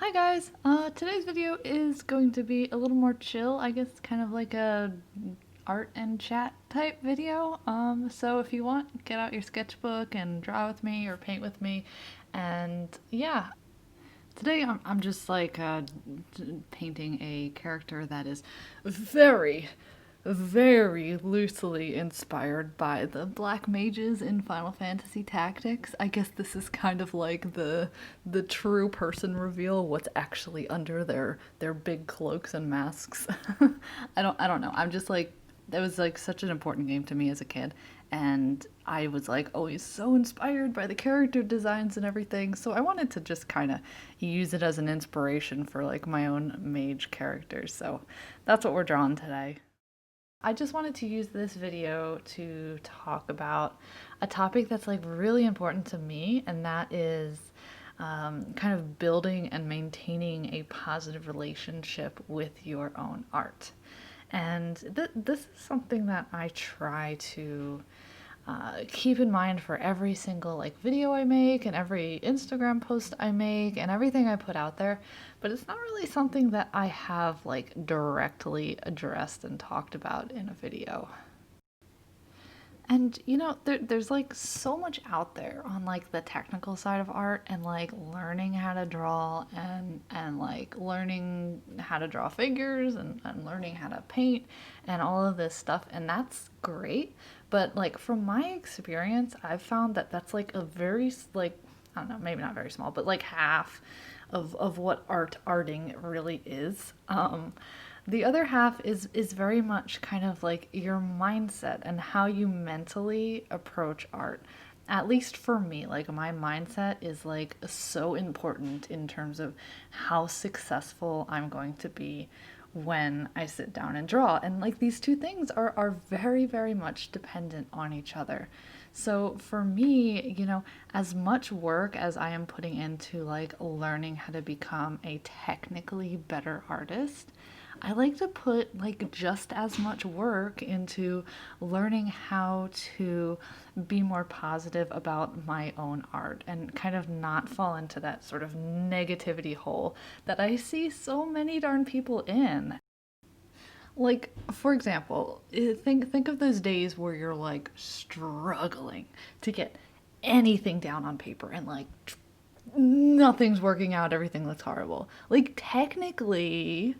Hi guys, today's video is going to be a little more chill, I guess kind of like a art and chat type video. So if you want, get out your sketchbook and draw with me or paint with me. And yeah, today I'm just like painting a character that is very, very loosely inspired by the black mages in Final Fantasy Tactics. I guess this is kind of like the true person reveal, what's actually under their big cloaks and masks. I don't know. I'm just like, that was like such an important game to me as a kid, and I was like always so inspired by the character designs and everything, so I wanted to just kind of use it as an inspiration for like my own mage characters. So that's what we're drawing today. I just wanted to use this video to talk about a topic that's like really important to me, and that is kind of building and maintaining a positive relationship with your own art. And this is something that I try to keep in mind for every single like video I make and every Instagram post I make and everything I put out there, but it's not really something that I have like directly addressed and talked about in a video. And there's like so much out there on like the technical side of art and like learning how to draw and like learning how to draw figures and learning how to paint and all of this stuff, and that's great. But like from my experience, I've found that that's like a very like, I don't know, maybe not very small, but like half of what arting really is. The other half is very much kind of like your mindset and how you mentally approach art. At least for me, like my mindset is like so important in terms of how successful I'm going to be when I sit down and draw. And like these two things are very, very much dependent on each other. So for me, as much work as I am putting into like learning how to become a technically better artist, I like to put like just as much work into learning how to be more positive about my own art and kind of not fall into that sort of negativity hole that I see so many darn people in. Like, for example, think of those days where you're like struggling to get anything down on paper and like nothing's working out, everything looks horrible. Like, technically,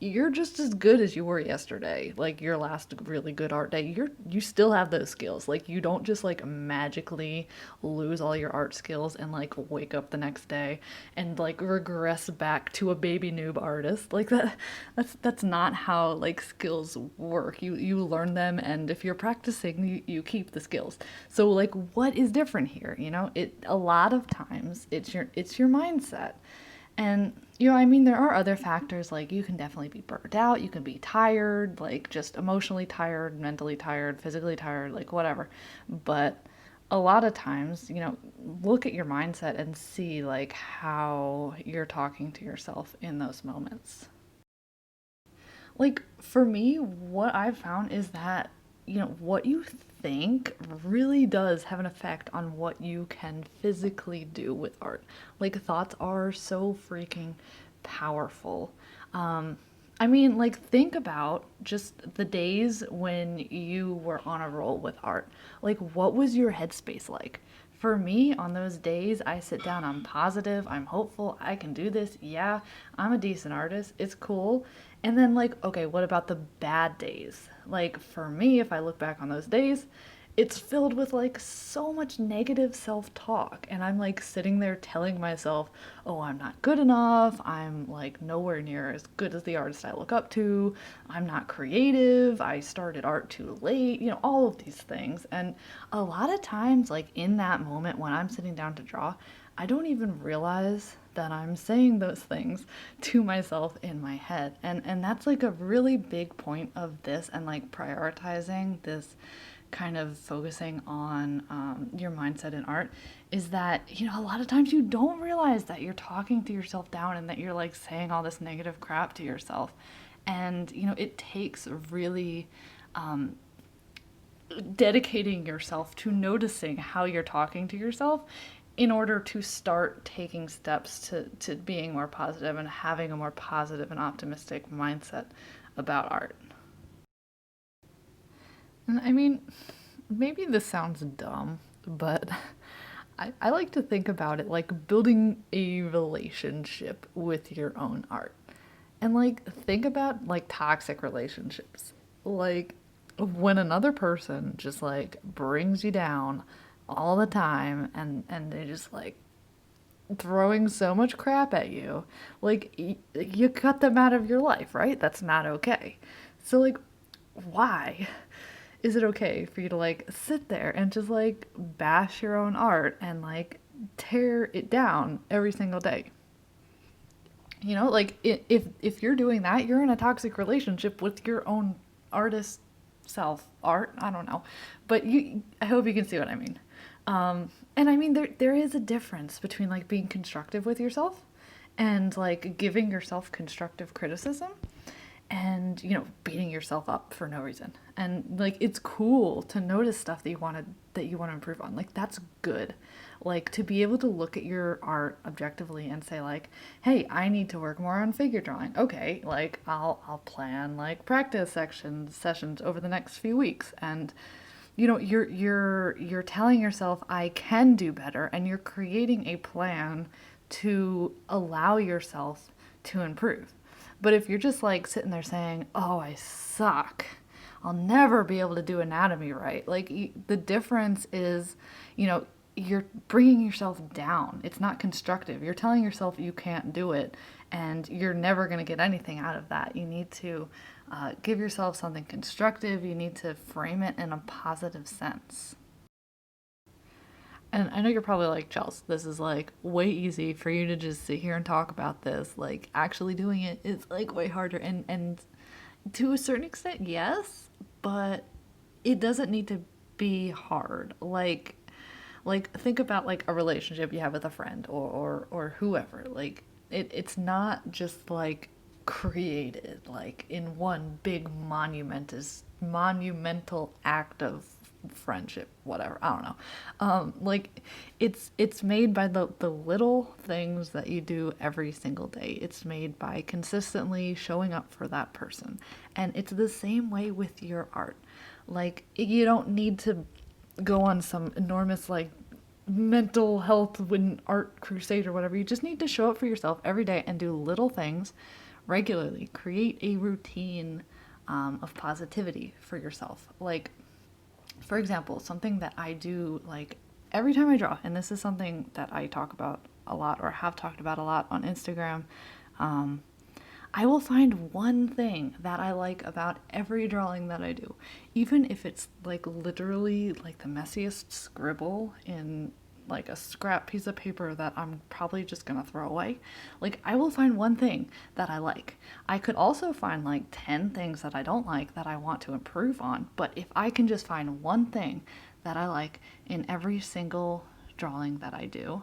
you're just as good as you were yesterday, like your last really good art day. You still have those skills. Like you don't just like magically lose all your art skills and like wake up the next day and like regress back to a baby noob artist. Like that's not how like skills work. You learn them, and if you're practicing, you keep the skills. So like what is different here? It a lot of times it's your mindset. And, I mean, there are other factors, like you can definitely be burnt out, you can be tired, like just emotionally tired, mentally tired, physically tired, like whatever. But a lot of times, look at your mindset and see like how you're talking to yourself in those moments. Like for me, what I've found is that, what you think really does have an effect on what you can physically do with art. Like thoughts are so freaking powerful. I mean, like, think about just the days when you were on a roll with art. Like, what was your headspace like? For me, on those days, I sit down, I'm positive, I'm hopeful, I can do this. Yeah, I'm a decent artist, it's cool. And then, like, okay, what about the bad days? Like, for me, if I look back on those days, it's filled with like so much negative self-talk, and I'm like sitting there telling myself, oh, I'm not good enough, I'm like nowhere near as good as the artist I look up to, I'm not creative, I started art too late, all of these things. And a lot of times, like in that moment when I'm sitting down to draw, I don't even realize that I'm saying those things to myself in my head. And that's like a really big point of this, and like prioritizing this kind of focusing on your mindset in art, is that a lot of times you don't realize that you're talking to yourself down and that you're like saying all this negative crap to yourself. And it takes really dedicating yourself to noticing how you're talking to yourself in order to start taking steps to being more positive and having a more positive and optimistic mindset about art. And I mean, maybe this sounds dumb, but I like to think about it like building a relationship with your own art. And like think about like toxic relationships. Like when another person just like brings you down all the time and they just like throwing so much crap at you, like you cut them out of your life, right? That's not okay. So like why is it okay for you to like sit there and just like bash your own art and like tear it down every single day? You know, like if you're doing that, you're in a toxic relationship with your own artist self, art. I don't know, but you. I hope you can see what I mean. And I mean, there is a difference between like being constructive with yourself and like giving yourself constructive criticism and beating yourself up for no reason. And like it's cool to notice stuff that you want to improve on. Like that's good. Like to be able to look at your art objectively and say like, hey, I need to work more on figure drawing. Okay, like I'll plan like practice sessions over the next few weeks. And you're telling yourself I can do better, and you're creating a plan to allow yourself to improve. But if you're just like sitting there saying, "Oh, I suck. I'll never be able to do anatomy right." Like the difference is, you're bringing yourself down. It's not constructive. You're telling yourself you can't do it, and you're never going to get anything out of that. You need to give yourself something constructive. You need to frame it in a positive sense. And I know you're probably like, Chels, this is like way easy for you to just sit here and talk about this. Like actually doing it is like way harder. And to a certain extent, yes, but it doesn't need to be hard. Like think about like a relationship you have with a friend or whoever. Like it's not just like created like in one big monumental act of friendship, whatever, I don't know. Like it's made by the little things that you do every single day. It's made by consistently showing up for that person, and it's the same way with your art. Like you don't need to go on some enormous like mental health when art crusade or whatever. You just need to show up for yourself every day and do little things regularly. Create a routine of positivity for yourself. Like for example, something that I do like every time I draw, and this is something that I talk about a lot or have talked about a lot on Instagram. I will find one thing that I like about every drawing that I do, even if it's like literally like the messiest scribble in like a scrap piece of paper that I'm probably just gonna throw away. Like, I will find one thing that I like. I could also find like 10 things that I don't like that I want to improve on, but if I can just find one thing that I like in every single drawing that I do,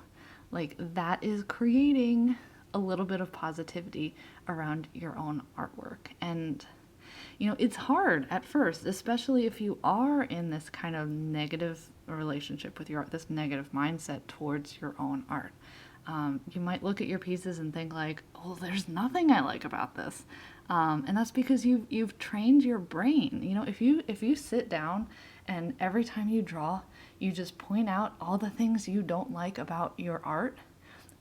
like that is creating a little bit of positivity around your own artwork. And it's hard at first, especially if you are in this kind of negative relationship with your art, this negative mindset towards your own art. You might look at your pieces and think like, oh, there's nothing I like about this. And that's because you've trained your brain. If you sit down and every time you draw, you just point out all the things you don't like about your art,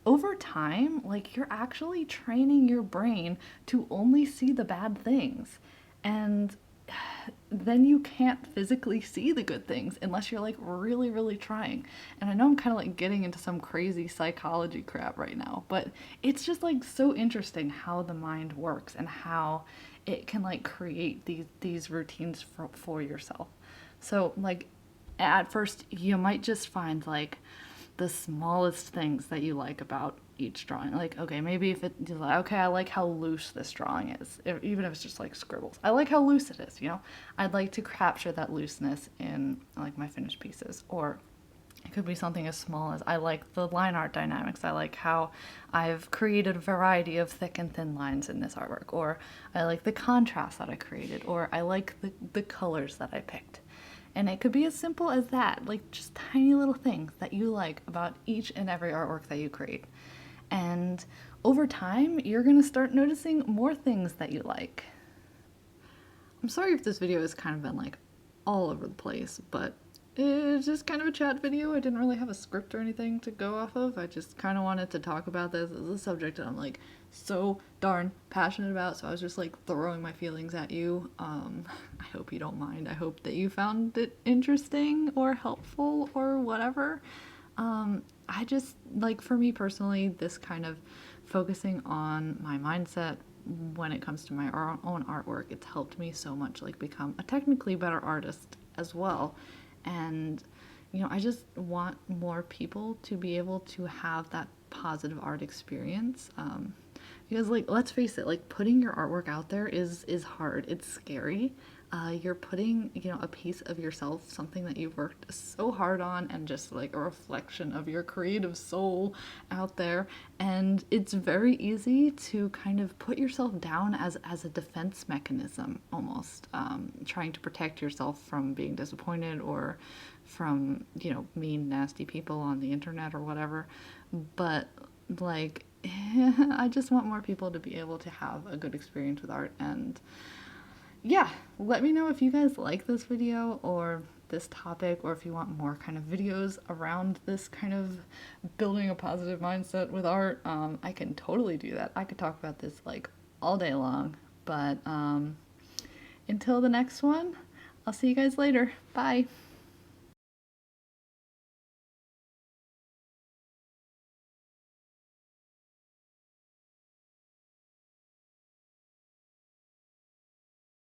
over time, like you're actually training your brain to only see the bad things. And then you can't physically see the good things unless you're like really, really trying. And I know I'm kind of like getting into some crazy psychology crap right now, but it's just like so interesting how the mind works and how it can like create these routines for yourself. So like at first you might just find like the smallest things that you like about each drawing. Like, okay, maybe if it's like, okay, I like how loose this drawing is, even if it's just like scribbles. I like how loose it is, I'd like to capture that looseness in like my finished pieces. Or it could be something as small as I like the line art dynamics. I like how I've created a variety of thick and thin lines in this artwork. Or I like the contrast that I created. Or I like the colors that I picked. And it could be as simple as that, like just tiny little things that you like about each and every artwork that you create. And over time, you're gonna start noticing more things that you like. I'm sorry if this video has kind of been like all over the place, but it's just kind of a chat video. I didn't really have a script or anything to go off of. I just kind of wanted to talk about this as a subject that I'm like so darn passionate about, so I was just like throwing my feelings at you. I hope you don't mind. I hope that you found it interesting or helpful or whatever. I just, like, for me personally, this kind of focusing on my mindset when it comes to my own artwork, it's helped me so much, like, become a technically better artist as well. And, you know, I just want more people to be able to have that positive art experience. Because, like, let's face it, like, putting your artwork out there is hard. It's scary. You're putting, you know, a piece of yourself, something that you've worked so hard on, and just like a reflection of your creative soul out there. And it's very easy to kind of put yourself down as a defense mechanism, almost, trying to protect yourself from being disappointed or from, you know, mean, nasty people on the internet or whatever. But, like, I just want more people to be able to have a good experience with art. And yeah, let me know if you guys like this video or this topic, or if you want more kind of videos around this kind of building a positive mindset with art. I can totally do that. I could talk about this like all day long. But until the next one, I'll see you guys later. Bye.